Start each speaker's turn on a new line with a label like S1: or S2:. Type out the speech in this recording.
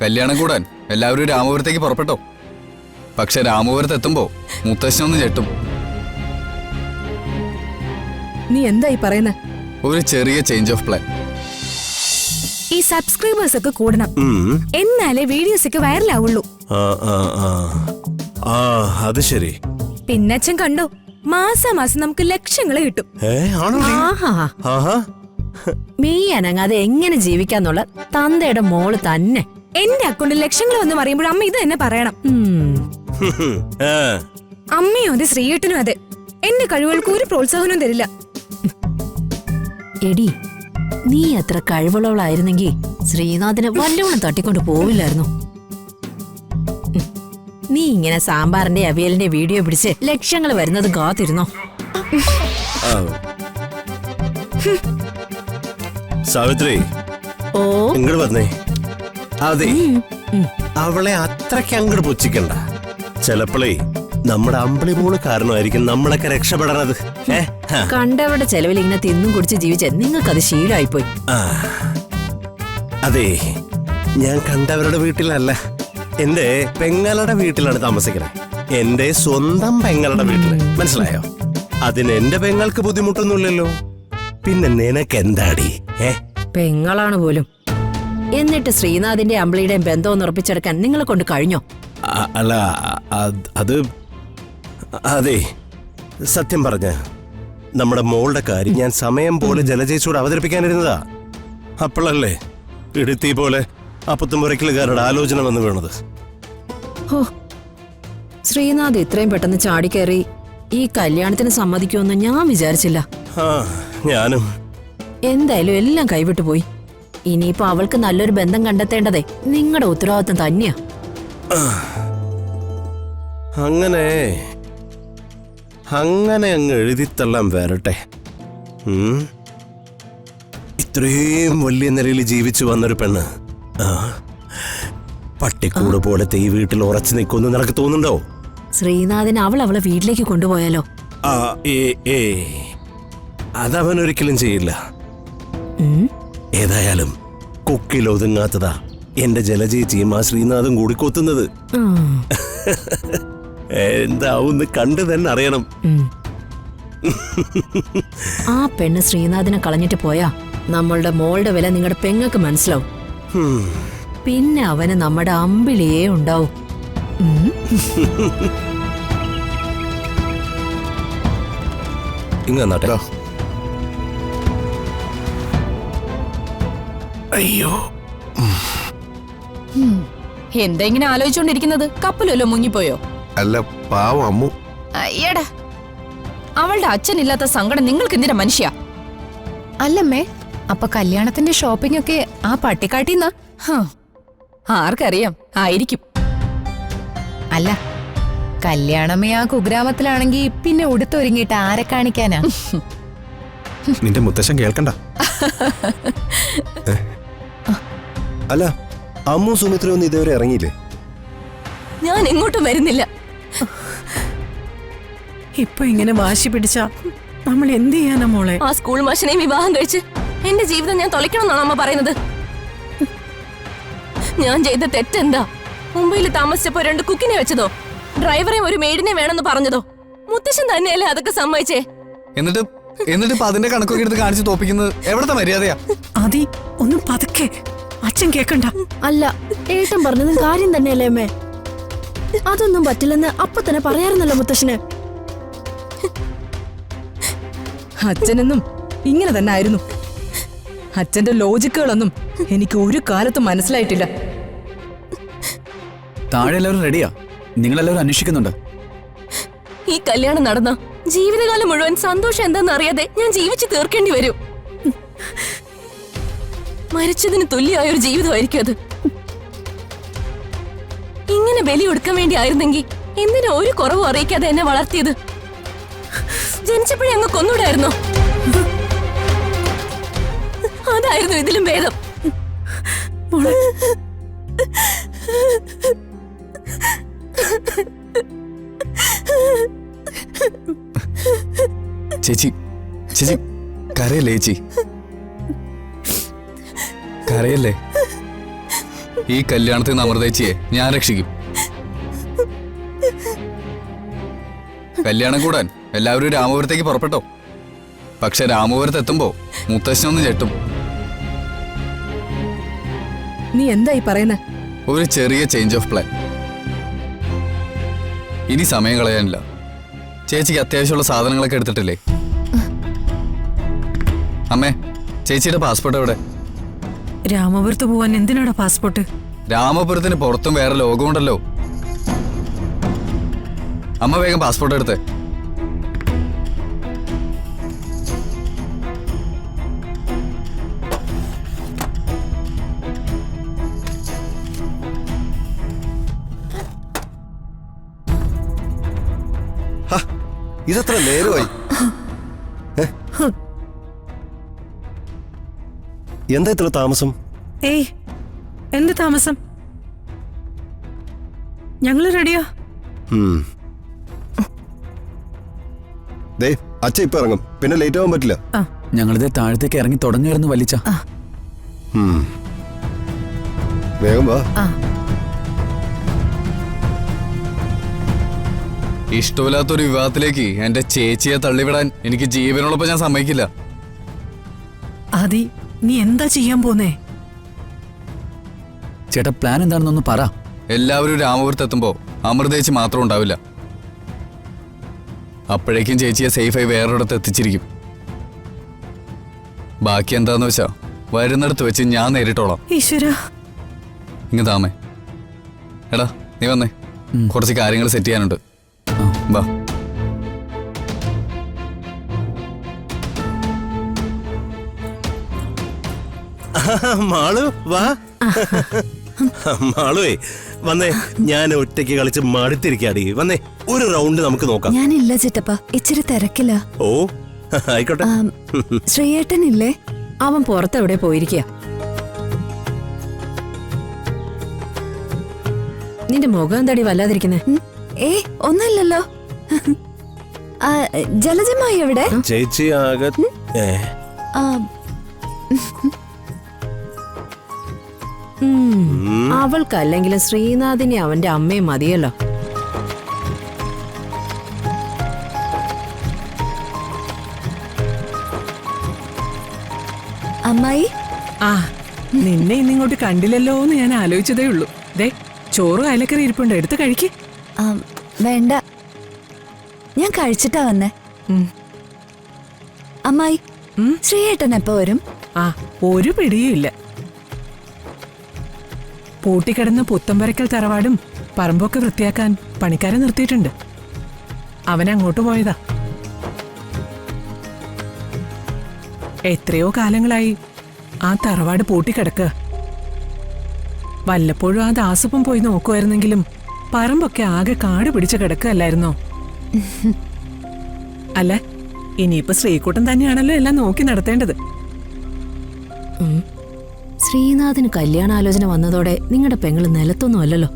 S1: കല്യാണം കൂടാൻ എല്ലാവരും രാമപുരത്തേക്ക് പുറപ്പെട്ടോ. പക്ഷെ രാമപുരത്ത് എത്തുമ്പോ മുത്തശ്ശനൊന്ന് ഞെട്ടും.
S2: നീ എന്തായി പറയുന്നത്?
S1: ഒരു ചെറിയ ചേഞ്ച് ഓഫ് പ്ലാൻ.
S2: ഈ സബ്സ്ക്രൈബേഴ്സ് ഒക്കെ കൂടണം, എന്നാലേ വീഡിയോസ് ഒക്കെ വൈറലാവുള്ളൂ.
S3: അത് ശരി.
S2: പിന്നച്ഛൻ കണ്ടോ, മാസാമാസം നമുക്ക് ലക്ഷങ്ങള് കിട്ടും.
S4: മെയ് അനങ്ങാതെ എങ്ങനെ ജീവിക്കാന്നുള്ള തന്തയുടെ മോള് തന്നെ.
S2: എന്റെ അക്കൗണ്ടിൽ ലക്ഷങ്ങൾ വന്ന് പറയുമ്പോൾ അമ്മ ഇത് തന്നെ പറയണം. അമ്മയും അതെ, ശ്രീയേട്ടനും അതെ. എന്റെ കഴിവുകൾക്ക് ഒരു പ്രോത്സാഹനവും തരില്ല.
S4: എടി, നീ അത്ര കഴിവുള്ളവളായിരുന്നെങ്കിൽ ശ്രീനാഥിനെ വല്ലവണ്ണം തട്ടിക്കൊണ്ട് പോവില്ലായിരുന്നു. നീ ഇങ്ങനെ സാമ്പാറിന്റെ അവിയലിന്റെ വീഡിയോ പിടിച്ച് ലക്ഷങ്ങൾ വരുന്നത് കാത്തിരുന്നോ?
S3: സാവിത്രി,
S4: ഓ
S3: ഇങ്ങോട്ട് വന്നേ. അതെ, അവളെ അത്രയ്ക്ക് അങ്ങോട്ട് പുച്ഛിക്കണ്ട. ചിലപ്പോഴേ നമ്മുടെ അമ്പിളി മോള് കാരണമായിരിക്കും നമ്മളൊക്കെ രക്ഷപ്പെടണത്.
S4: കണ്ടവരുടെ ചെലവിൽ ഇങ്ങനെ തിന്നും കുടിച്ച് ജീവിച്ച നിങ്ങൾക്കത് ശീലമായിപ്പോയി.
S3: അതെ, ഞാൻ കണ്ടവരുടെ വീട്ടിലല്ല, എന്റെ പെങ്ങളുടെ വീട്ടിലാണ് താമസിക്കണേ. എന്റെ സ്വന്തം പെങ്ങളുടെ വീട്ടില്, മനസ്സിലായോ? അതിന് എന്റെ പെങ്ങൾക്ക് ബുദ്ധിമുട്ടൊന്നുമില്ലല്ലോ. പിന്നെ നിനക്ക് എന്താടി?
S4: പെങ്ങളാണ് പോലും. എന്നിട്ട് ശ്രീനാഥിന്റെ അമ്പിളിയുടെയും ബന്ധം ഉറപ്പിച്ചെടുക്കാൻ നിങ്ങളെ കൊണ്ട് കഴിഞ്ഞോ?
S3: അല്ല, അത് അതെ, സത്യം പറഞ്ഞ നമ്മുടെ മോളുടെ കാര്യം ഞാൻ സമയം പോലെ ജലജയിച്ചൂടെ അവതരിപ്പിക്കാനിരുന്നതാ. അപ്പോഴല്ലേ ഇടുത്തി പോലെ അപ്പത്തുമുറയ്ക്കലുകാരുടെ ആലോചന വന്ന് വീണത്.
S4: ഓ, ശ്രീനാഥ് ഇത്രയും പെട്ടെന്ന് ചാടിക്കയറി ഈ കല്യാണത്തിന് സമ്മതിക്കുമെന്ന് ഞാൻ വിചാരിച്ചില്ല.
S3: ഞാനും.
S4: എന്തായാലും എല്ലാം കൈവിട്ടു പോയി. ഇനിയിപ്പോ അവൾക്ക് നല്ലൊരു ബന്ധം കണ്ടെത്തേണ്ടതേ നിങ്ങളുടെ ഉത്തരവാദിത്തം തന്നെയാ.
S3: അങ്ങനെ അങ്ങ് എഴുതിത്തള്ളാൻ വരട്ടെ. ഇത്രയും വലിയ നിലയിൽ ജീവിച്ചു വന്നൊരു പെണ്ണ് പട്ടിക്കൂട് പോലത്തെ ഈ വീട്ടിൽ ഉറച്ചു നിൽക്കുമെന്ന് നിനക്ക് തോന്നുന്നുണ്ടോ?
S4: ശ്രീനാഥിന് അവളെ വീട്ടിലേക്ക് കൊണ്ടുപോയാലോ?
S3: അതവൻ ഒരിക്കലും ചെയ്യില്ല. ഏതായാലും കൊക്കിലൊതുങ്ങാത്തതാ എന്റെ ജലജേച്ചിയും ആ ശ്രീനാഥും കൂടി കൊത്തുന്നത്. എന്താവുന്ന് കണ്ടു തന്നെ അറിയണം.
S4: ആ പെണ്ണ് ശ്രീനാഥിനെ കളഞ്ഞിട്ട് പോയാ നമ്മളുടെ മോളുടെ വില നിങ്ങളുടെ പെങ്ങൾക്ക് മനസ്സിലാവും. പിന്നെ അവന് നമ്മുടെ അമ്പിളിയേ ഉണ്ടാവും.
S3: ഇങ്ങോട്ടോ. അയ്യോ,
S2: എന്താ ഇങ്ങനെ ആലോചിച്ചോണ്ടിരിക്കുന്നത്? കപ്പലല്ലോ മുങ്ങിപ്പോയോ?
S5: അല്ല, പാവം അമ്മു.
S2: അയ്യടാ, അവളുടെ അച്ഛനില്ലാത്ത സങ്കടം നിങ്ങൾക്ക് എന്തിനാ മനുഷ്യ? അല്ലമ്മേ, അപ്പൊ കല്യാണത്തിന്റെ ഷോപ്പിംഗ് ഒക്കെ ആ പട്ടിക്കാട്ടിന്നാ? ആർക്കറിയാം, ആയിരിക്കും. അല്ല, കല്യാണമേ ആ കുഗ്രാമത്തിലാണെങ്കി പിന്നെ ഉടുത്തൊരുങ്ങിയിട്ട് ആരെ കാണിക്കാനാ?
S5: നിന്റെ മുത്തശ്ശൻ കേൾക്കണ്ട.
S3: അല്ല, അമ്മു സുമിത്ര ഒന്നും ഇതുവരെ ഇറങ്ങിയില്ലേ?
S2: ഞാൻ എങ്ങോട്ടും വരുന്നില്ല.
S6: ഇപ്പൊ ഇങ്ങനെ വാശി പിടിച്ച നമ്മൾ എന്ത് ചെയ്യാനാ മോളെ?
S2: ആ സ്കൂൾ മാഷിനെ വിവാഹം കഴിച്ച് എന്റെ ജീവിതം ഞാൻ തൊലയ്ക്കണമെന്നാണ് അമ്മ പറയുന്നത്. ഞാൻ ചെയ്ത തെറ്റെന്താ? മുംബൈയിൽ താമസിച്ചപ്പോ 2 കുക്കിനെ വെച്ചതോ? ഡ്രൈവറെ ഒരു മെയ്ഡിനെ വേണമെന്ന് പറഞ്ഞതോ? മുത്തശ്ശൻ തന്നെയല്ലേ അതൊക്കെ സമ്മതിച്ചേ?
S1: എന്നിട്ട് അതിന്റെ കണക്കൊക്കെ എടുത്ത് കാണിച്ച് തോപ്പിക്കുന്നത് എവിടത്തെ മര്യാദയാ?
S6: അതി ഒന്നും പതുക്കെ, അച്ഛൻ കേക്കണ്ട.
S4: അല്ല, ഏട്ടൻ പറഞ്ഞതും കാര്യം തന്നെയല്ലേ അമ്മേ? അതൊന്നും പറ്റില്ലെന്ന് അപ്പൊ തന്നെ പറയാറുന്നല്ലോ മുത്തശ്ശന്.
S2: അച്ഛനെന്നും ഇങ്ങനെ തന്നെ ആയിരുന്നു. അച്ഛന്റെ ലോജിക്കുകളൊന്നും എനിക്ക് ഒരു കാലത്തും മനസ്സിലായിട്ടില്ല.
S1: താഴെ എല്ലാവരും റെഡിയാ, നിങ്ങളെല്ലാവരും അന്വേഷിക്കുന്നുണ്ട്.
S2: ഈ കല്യാണം നടന്ന ജീവിതകാലം മുഴുവൻ സന്തോഷം എന്താണെന്ന് അറിയാതെ ഞാൻ ജീവിച്ചു തീർക്കേണ്ടി വരും. മരിച്ചതിന് തുല്യമായ ഒരു ജീവിതമായിരിക്കും അത്. ഇങ്ങനെ ബലി കൊടുക്കാൻ വേണ്ടി ആയിരുന്നെങ്കിൽ എന്തിനാ ഒരു കുറവും അറിയിക്കാതെ എന്നെ വളർത്തിയത്? ജനിച്ചപ്പോഴേ അങ്ങ് കൊന്നൂടായിരുന്നോ? അതായിരുന്നു ഇതിലും ഭേദം.
S1: ചേച്ചി, ചേച്ചി കരയല്ലേ? ചേച്ചി കരയല്ലേ? ഈ കല്യാണത്തിൽ നിന്ന് അമൃതേച്ചിയെ ഞാൻ രക്ഷിക്കും. കല്യാണം കൂടാൻ എല്ലാവരും രാമപുരത്തേക്ക് പുറപ്പെട്ടോ. പക്ഷെ രാമപുരത്ത് എത്തുമ്പോ മുത്തശ്ശനൊന്ന് ഞെട്ടും.
S2: നീ എന്തായി പറയുന്നേ?
S1: ഒരു ചെറിയ ചേഞ്ച് ഓഫ് പ്ലാൻ. ഇനി സമയം കളയാനില്ല. ചേച്ചിക്ക് അത്യാവശ്യമുള്ള സാധനങ്ങളൊക്കെ എടുത്തിട്ടില്ലേ? അമ്മേ, ചേച്ചിയുടെ പാസ്പോർട്ട് എവിടെ?
S6: രാമപുരത്ത് പോവാൻ എന്തിനാടാ പാസ്പോർട്ട്?
S1: രാമപുരത്തിന് പുറത്തും വേറെ ലോകമുണ്ടല്ലോ. അമ്മ വേഗം പാസ്പോർട്ട് എടുത്തേ.
S3: ഇതെത്ര നേരമായി? എന്താ ഇത്ര താമസം?
S6: ഏയ്, എന്ത് താമസം? ഞങ്ങള് റെഡിയാ.
S5: ദേ അച്ഛ ഇപ്പൊ ഇറങ്ങും, പിന്നെ ലേറ്റ് ആവാൻ പറ്റില്ല.
S7: ഞങ്ങളിത് താഴത്തേക്ക് ഇറങ്ങി തുടങ്ങായിരുന്നു വലിച്ച.
S5: വേഗം വാ.
S1: ഇഷ്ടമില്ലാത്തൊരു വിവാഹത്തിലേക്ക് എന്റെ ചേച്ചിയെ തള്ളിവിടാൻ എനിക്ക് ജീവനുള്ളപ്പോ ഞാൻ സമ്മതിക്കില്ല.
S6: ആദി, നീ എന്താ ചെയ്യാൻ പോന്നേ?
S7: ചേട്ടാ, പ്ലാൻ എന്താണെന്നൊന്ന് പറ.
S1: എല്ലാവരും രാമപുരത്ത് എത്തുമ്പോ അമൃതേച്ചി മാത്രം ഉണ്ടാവില്ല. അപ്പോഴേക്കും ചേച്ചിയെ സേഫായി വേറൊരിടത്ത് എത്തിച്ചിരിക്കും. ബാക്കി എന്താന്ന് വെച്ചാ വരുന്നിടത്ത് വെച്ച് ഞാൻ നേരിട്ടോളാം.
S6: ഈശ്വര,
S1: ഇങ്ങ് താമേ. എടാ നീ വന്നേ, കുറച്ച് കാര്യങ്ങൾ സെറ്റ് ചെയ്യാനുണ്ട്. വാ.
S3: മാളു വാ. മാളുവേ വന്നേ, ഞാൻ ഒറ്റയ്ക്ക് കളിച്ച് മടുത്തിരിക്കാടി. വന്നേ, ഒരു റൗണ്ട് നമുക്ക് നോക്കാം.
S8: ഞാനില്ല ചിറ്റപ്പ, ഇച്ചിരി തിരക്കില്ല.
S3: ഓ ആയിക്കോട്ടെ.
S8: ശ്രീയേട്ടനില്ലേ?
S4: അവൻ പുറത്തെവിടെ പോയിരിക്കുക. നിന്റെ മുഖം എന്താടി വല്ലാതിരിക്കുന്നേ?
S8: ഏ, ഒന്നുമില്ലല്ലോ. ആ, ജലജമായി എവിടെ?
S3: ചേച്ചി ആകെ
S8: ആ,
S4: അവൾക്കല്ലെങ്കിലും ശ്രീനാഥിനെ അവന്റെ അമ്മയും മതിയല്ലോ.
S8: അമ്മായി.
S6: ആ, നിന്നെ ഇന്നിങ്ങോട്ട് കണ്ടില്ലല്ലോ എന്ന് ഞാൻ ആലോചിച്ചതേ ഉള്ളൂ. ദേ, ചോറും അയലക്കറി ഇരിപ്പുണ്ട്, എടുത്ത് കഴിക്ക്.
S8: ആ, വേണ്ട, ഞാൻ കഴിച്ചിട്ടാ വന്നേ. അമ്മായി, ശ്രീയേട്ടൻ എപ്പോ വരും?
S6: ആ, ഒരു പിടിയും ഇല്ല. പൂട്ടിക്കിടന്ന പുത്തമ്പരക്കൽ തറവാടും പറമ്പൊക്കെ വൃത്തിയാക്കാൻ പണിക്കാരെ നിർത്തിയിട്ടുണ്ട്. അവൻ അങ്ങോട്ട് പോയതാ. എത്രയോ കാലങ്ങളായി ആ തറവാട് പൂട്ടിക്കിടക്കുക. വല്ലപ്പോഴും ആ ദാസപ്പം പോയി നോക്കുമായിരുന്നെങ്കിലും പറമ്പൊക്കെ ആകെ കാട് പിടിച്ച് കിടക്കുകയല്ലായിരുന്നോ? അല്ല, ഇനിയിപ്പോ ശ്രീകുട്ടൻ തന്നെയാണല്ലോ എല്ലാം നോക്കി നടത്തേണ്ടത്.
S4: ശ്രീനാഥിന് കല്യാണാലോചന വന്നതോടെ നിങ്ങളുടെ പെങ്ങള് നിലത്തൊന്നും അല്ലല്ലോ.